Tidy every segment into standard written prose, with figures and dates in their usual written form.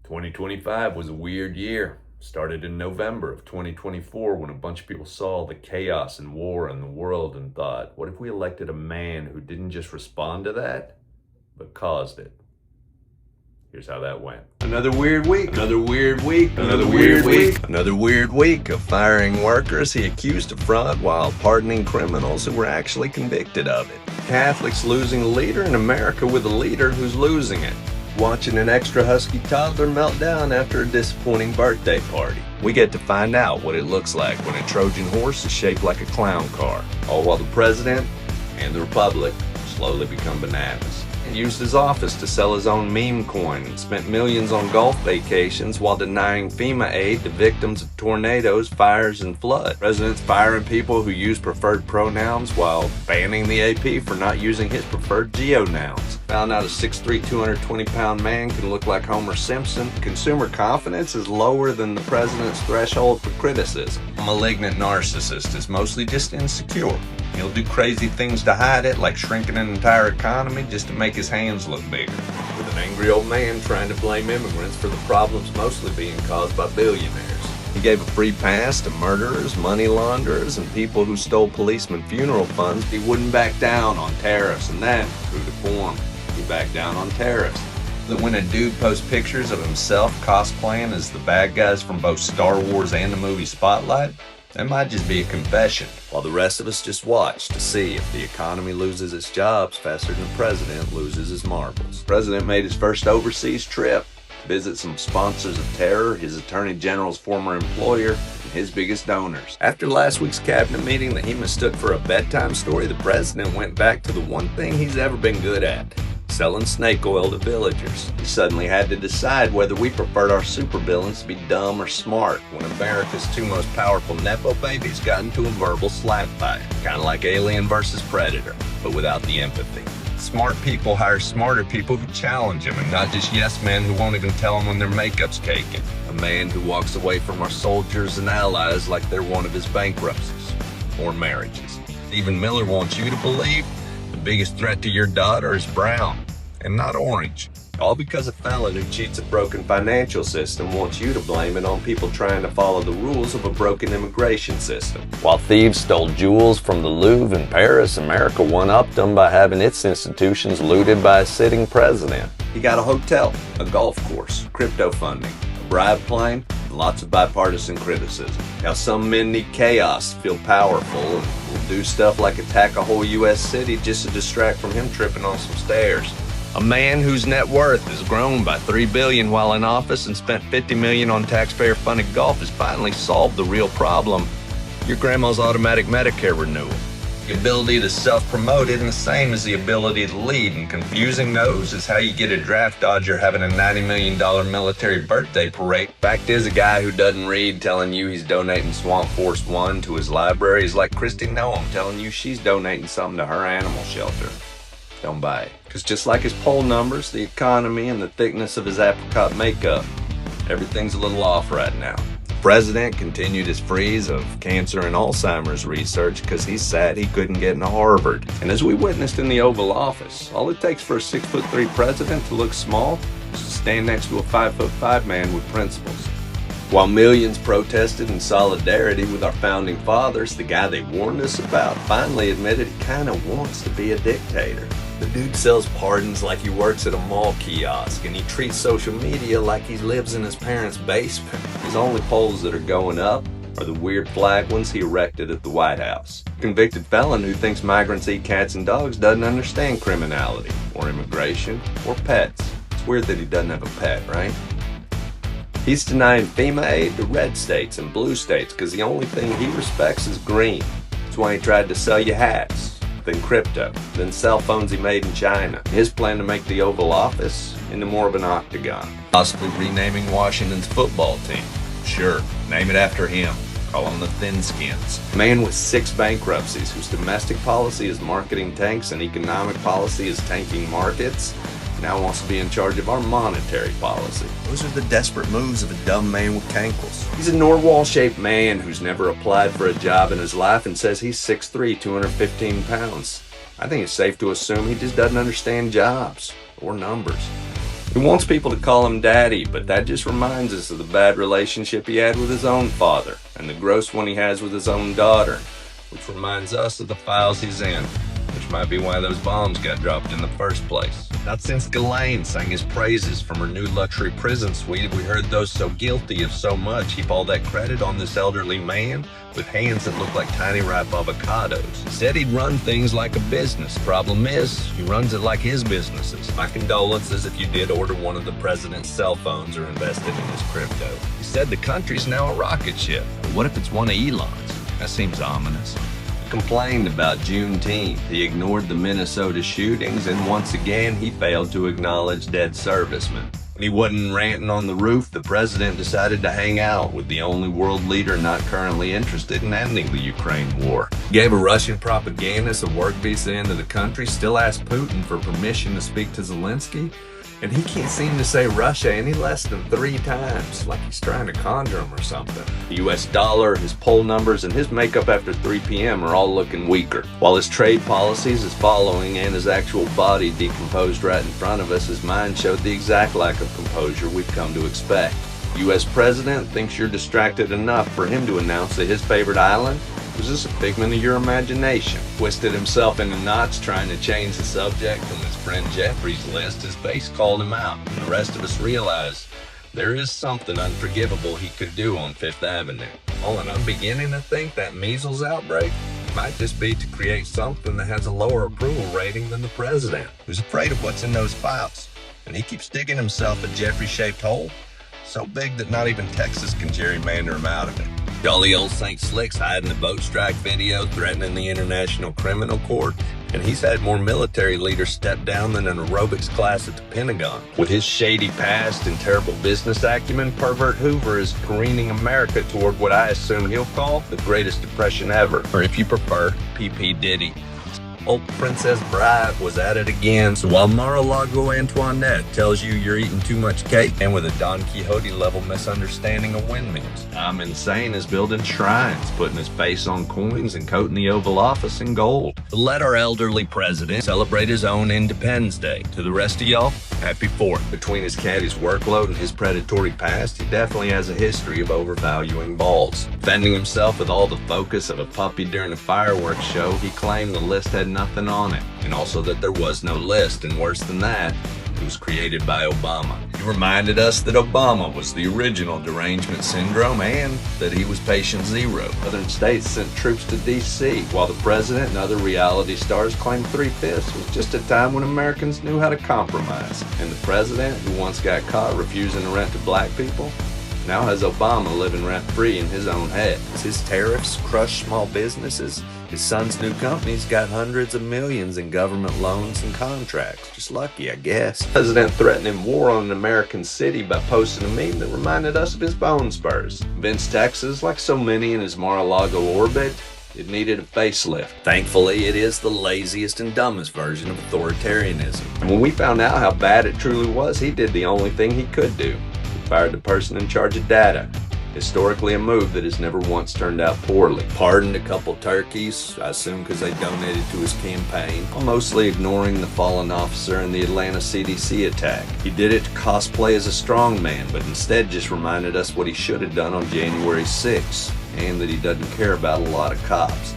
2025 was a weird year. Started in November of 2024 when a bunch of people saw the chaos and war in the world and thought, what if we elected a man who didn't just respond to that, but caused it? Here's how that went. Another weird week. Another weird week. Another weird week. Another weird week of firing workers he accused of fraud while pardoning criminals who were actually convicted of it. Catholics losing a leader in America with a leader who's losing it. Watching an extra husky toddler melt down after a disappointing birthday party. We get to find out what it looks like when a Trojan horse is shaped like a clown car, all while the president and the Republic slowly become bananas. He used his office to sell his own meme coin and spent millions on golf vacations while denying FEMA aid to victims of tornadoes, fires, and flood. President's firing people who use preferred pronouns while banning the AP for not using his preferred geonouns. Found out a 6'3", 220-pound man can look like Homer Simpson. Consumer confidence is lower than the president's threshold for criticism. A malignant narcissist is mostly just insecure. He'll do crazy things to hide it, like shrinking an entire economy just to make his hands look bigger. With an angry old man trying to blame immigrants for the problems mostly being caused by billionaires. He gave a free pass to murderers, money launderers, and people who stole policemen funeral funds. He wouldn't back down on tariffs, and then, true to form, he backed down on tariffs. That when a dude posts pictures of himself cosplaying as the bad guys from both Star Wars and the movie Spotlight, that might just be a confession, while the rest of us just watch to see if the economy loses its jobs faster than the president loses his marbles. The president made his first overseas trip to visit some sponsors of terror, his attorney general's former employer, and his biggest donors. After last week's cabinet meeting that he mistook for a bedtime story, the president went back to the one thing he's ever been good at: selling snake oil to villagers. He suddenly had to decide whether we preferred our supervillains to be dumb or smart when America's two most powerful Nepo babies got into a verbal slap fight. Kind of like Alien versus Predator, but without the empathy. Smart people hire smarter people who challenge them, and not just yes men who won't even tell them when their makeup's caking. A man who walks away from our soldiers and allies like they're one of his bankruptcies or marriages. Stephen Miller wants you to believe the biggest threat to your daughter is brown and not orange. All because a felon who cheats a broken financial system wants you to blame it on people trying to follow the rules of a broken immigration system. While thieves stole jewels from the Louvre in Paris, America one-upped them by having its institutions looted by a sitting president. He got a hotel, a golf course, crypto funding, a bribe plane, and lots of bipartisan criticism. How some men need chaos to feel powerful and will do stuff like attack a whole U.S. city just to distract from him tripping on some stairs. A man whose net worth has grown by $3 billion while in office and spent $50 million on taxpayer-funded golf has finally solved the real problem: your grandma's automatic Medicare renewal. The ability to self-promote isn't the same as the ability to lead, and confusing those is how you get a draft dodger having a $90 million military birthday parade. Fact is, a guy who doesn't read telling you he's donating Swamp Force 1 to his library is like Christy Noam telling you she's donating something to her animal shelter. Don't buy it. Because just like his poll numbers, the economy, and the thickness of his apricot makeup, everything's a little off right now. The president continued his freeze of cancer and Alzheimer's research because he's sad he couldn't get into Harvard. And as we witnessed in the Oval Office, all it takes for a 6'3" president to look small is to stand next to a 5'5" man with principles. While millions protested in solidarity with our founding fathers, the guy they warned us about finally admitted he kind of wants to be a dictator. The dude sells pardons like he works at a mall kiosk, and he treats social media like he lives in his parents' basement. His only polls that are going up are the weird flag ones he erected at the White House. A convicted felon who thinks migrants eat cats and dogs doesn't understand criminality, or immigration, or pets. It's weird that he doesn't have a pet, right? He's denying FEMA aid to red states and blue states because the only thing he respects is green. That's why he tried to sell you hats, then crypto, then cell phones he made in China. His plan to make the Oval Office into more of an octagon. Possibly renaming Washington's football team. Sure, name it after him. Call them the Thin Skins. A man with 6 bankruptcies whose domestic policy is marketing tanks and economic policy is tanking markets now wants to be in charge of our monetary policy. Those are the desperate moves of a dumb man with cankles. He's a Norwal-shaped man who's never applied for a job in his life and says he's 6'3", 215 pounds. I think it's safe to assume he just doesn't understand jobs or numbers. He wants people to call him daddy, but that just reminds us of the bad relationship he had with his own father, and the gross one he has with his own daughter, which reminds us of the files he's in, which might be why those bombs got dropped in the first place. Not since Ghislaine sang his praises from her new luxury prison suite have we heard those so guilty of so much heap all that credit on this elderly man with hands that look like tiny ripe avocados. He said he'd run things like a business. Problem is, he runs it like his businesses. My condolences if you did order one of the president's cell phones or invested in his crypto. He said the country's now a rocket ship. But what if it's one of Elon's? That seems ominous. Complained about Juneteenth. He ignored the Minnesota shootings, and once again, he failed to acknowledge dead servicemen. When he wasn't ranting on the roof, the president decided to hang out with the only world leader not currently interested in ending the Ukraine war. Gave a Russian propagandist a work visa into the country, still asked Putin for permission to speak to Zelensky, and he can't seem to say Russia any less than 3 times, like he's trying to conjure him or something. The US dollar, his poll numbers, and his makeup after 3 p.m. are all looking weaker. While his trade policies, his following, and his actual body decomposed right in front of us, his mind showed the exact lack of composure we've come to expect. The US president thinks you're distracted enough for him to announce that his favorite island was just a figment of your imagination. Twisted himself into knots trying to change the subject from his friend Jeffrey's list. His base called him out, and the rest of us realized there is something unforgivable he could do on Fifth Avenue. Oh, and I'm beginning to think that measles outbreak might just be to create something that has a lower approval rating than the president, who's afraid of what's in those files. And he keeps digging himself a Jeffrey-shaped hole, so big that not even Texas can gerrymander him out of it. Jolly old St. Slick's hiding the boat strike video, threatening the International Criminal Court, and he's had more military leaders step down than an aerobics class at the Pentagon. With his shady past and terrible business acumen, Pervert Hoover is careening America toward what I assume he'll call the greatest depression ever, or if you prefer, P.P. Diddy. Old Princess Bride was at it again, so while Mar-a-Lago Antoinette tells you you're eating too much cake, and with a Don Quixote level misunderstanding of windmills, I'm Insane is building shrines, putting his face on coins and coating the Oval Office in gold. Let our elderly president celebrate his own Independence Day. To the rest of y'all, happy 4th. Between his caddy's workload and his predatory past, he definitely has a history of overvaluing balls. Defending himself with all the focus of a puppy during a fireworks show, he claimed the list had nothing on it, and also that there was no list, and worse than that, it was created by Obama. He reminded us that Obama was the original derangement syndrome and that he was patient zero. Southern states sent troops to D.C., while the president and other reality stars claimed 3/5 was just a time when Americans knew how to compromise. And the president, who once got caught refusing to rent to black people, now has Obama living rent-free in his own head. As his tariffs crush small businesses, his son's new company's got hundreds of millions in government loans and contracts. Just lucky, I guess. President threatening war on an American city by posting a meme that reminded us of his bone spurs. Vince, Texas, like so many in his Mar-a-Lago orbit, it needed a facelift. Thankfully, it is the laziest and dumbest version of authoritarianism. And when we found out how bad it truly was, he did the only thing he could do. He fired the person in charge of data. Historically a move that has never once turned out poorly. Pardoned a couple turkeys, I assume because they donated to his campaign, while mostly ignoring the fallen officer in the Atlanta CDC attack. He did it to cosplay as a strongman, but instead just reminded us what he should have done on January 6th, and that he doesn't care about a lot of cops.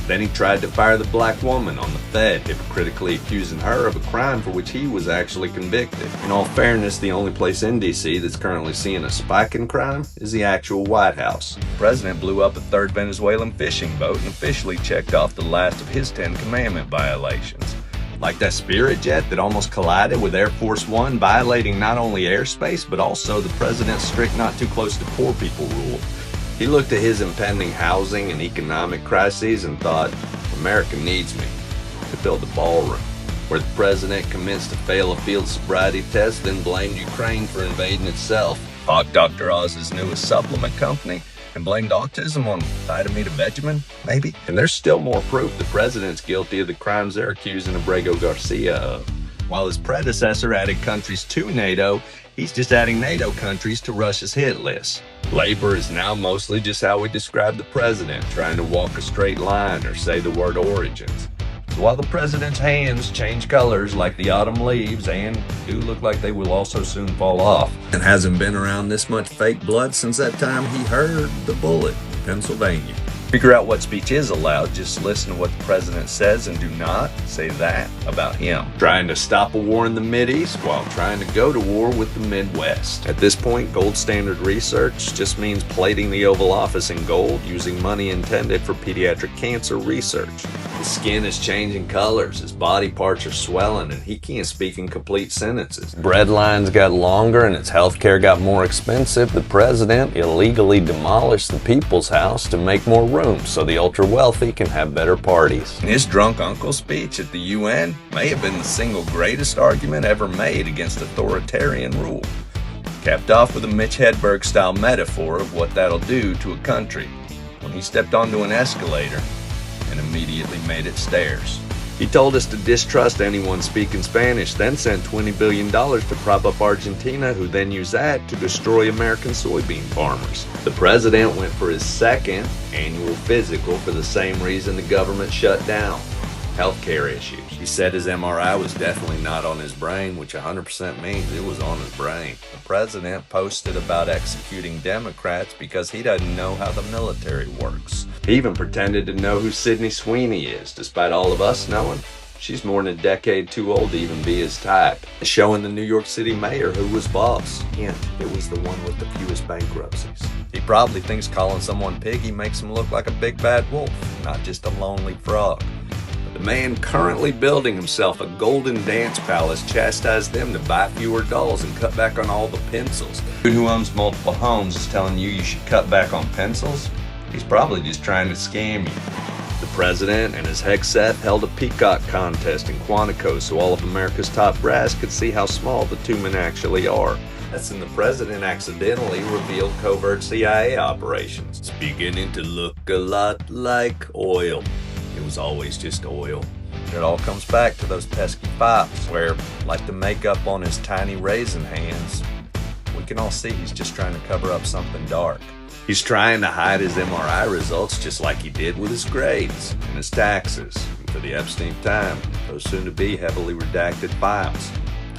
Then he tried to fire the black woman on the Fed, hypocritically accusing her of a crime for which he was actually convicted. In all fairness, the only place in D.C. that's currently seeing a spike in crime is the actual White House. The president blew up a 3rd Venezuelan fishing boat and officially checked off the last of his 10 commandment violations. Like that Spirit jet that almost collided with Air Force One, violating not only airspace, but also the president's strict not too close to poor people rule. He looked at his impending housing and economic crises and thought, America needs me to build a ballroom. Where the president commenced to fail a field sobriety test, then blamed Ukraine for invading itself. Bought Dr. Oz's newest supplement company and blamed autism on Vitamin, maybe. And there's still more proof the president's guilty of the crimes they're accusing Abrego Garcia of. While his predecessor added countries to NATO, he's just adding NATO countries to Russia's hit list. Labor is now mostly just how we describe the president, trying to walk a straight line or say the word origins. So while the president's hands change colors like the autumn leaves and do look like they will also soon fall off, and hasn't been around this much fake blood since that time he heard the bullet in Pennsylvania. Figure out what speech is allowed, just listen to what the president says and do not say that about him. Trying to stop a war in the Mideast while trying to go to war with the Midwest. At this point, gold standard research just means plating the Oval Office in gold using money intended for pediatric cancer research. His skin is changing colors, his body parts are swelling, and he can't speak in complete sentences. Bread lines got longer and his health care got more expensive. The president illegally demolished the People's House to make more room so the ultra-wealthy can have better parties. And his drunk uncle speech at the UN may have been the single greatest argument ever made against authoritarian rule. Capped off with a Mitch Hedberg-style metaphor of what that'll do to a country when he stepped onto an escalator and immediately made it stairs. He told us to distrust anyone speaking Spanish, then sent $20 billion to prop up Argentina, who then used that to destroy American soybean farmers. The president went for his second annual physical for the same reason the government shut down: healthcare issues. He said his MRI was definitely not on his brain, which 100% means it was on his brain. The president posted about executing Democrats because he doesn't know how the military works. He even pretended to know who Sydney Sweeney is, despite all of us knowing she's more than a decade too old to even be his type. Showing the New York City mayor who was boss. Hint, it was the one with the fewest bankruptcies. He probably thinks calling someone piggy makes him look like a big bad wolf, not just a lonely frog. The man currently building himself a golden dance palace chastised them to buy fewer dolls and cut back on all the pencils. The dude who owns multiple homes is telling you should cut back on pencils? He's probably just trying to scam you. The president and his Hegseth held a peacock contest in Quantico so all of America's top brass could see how small the two men actually are. That's when the president accidentally revealed covert CIA operations. It's beginning to look a lot like oil. It was always just oil. It all comes back to those pesky pops where, like the makeup on his tiny raisin hands, we can all see he's just trying to cover up something dark. He's trying to hide his MRI results just like he did with his grades and his taxes, and for the Epstein time, those soon-to-be heavily redacted files.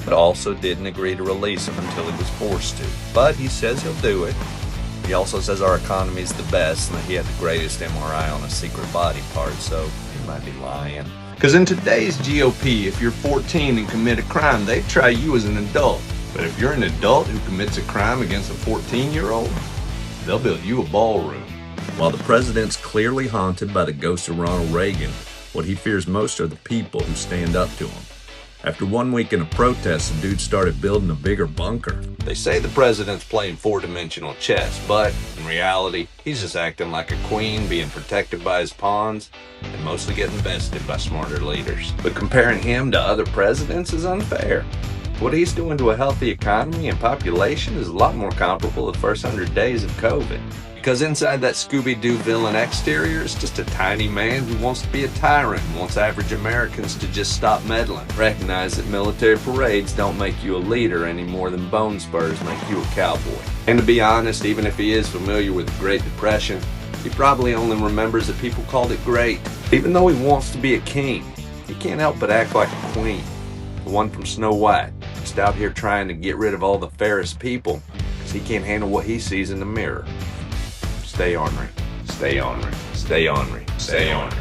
But also didn't agree to release them until he was forced to. But he says he'll do it. He also says our economy is the best and that he had the greatest MRI on a secret body part, so he might be lying. Because in today's GOP, if you're 14 and commit a crime, they try you as an adult. But if you're an adult who commits a crime against a 14-year-old, they'll build you a ballroom. While the president's clearly haunted by the ghost of Ronald Reagan, what he fears most are the people who stand up to him. After 1 week in a protest, the dude started building a bigger bunker. They say the president's playing four-dimensional chess, but in reality, he's just acting like a queen, being protected by his pawns, and mostly getting bested by smarter leaders. But comparing him to other presidents is unfair. What he's doing to a healthy economy and population is a lot more comparable to the first 100 days of COVID. Because inside that Scooby-Doo villain exterior is just a tiny man who wants to be a tyrant and wants average Americans to just stop meddling. Recognize that military parades don't make you a leader any more than bone spurs make you a cowboy. And to be honest, even if he is familiar with the Great Depression, he probably only remembers that people called it great. Even though he wants to be a king, he can't help but act like a queen. The one from Snow White, just out here trying to get rid of all the fairest people because he can't handle what he sees in the mirror. Stay ornery, stay ornery, stay ornery, stay ornery.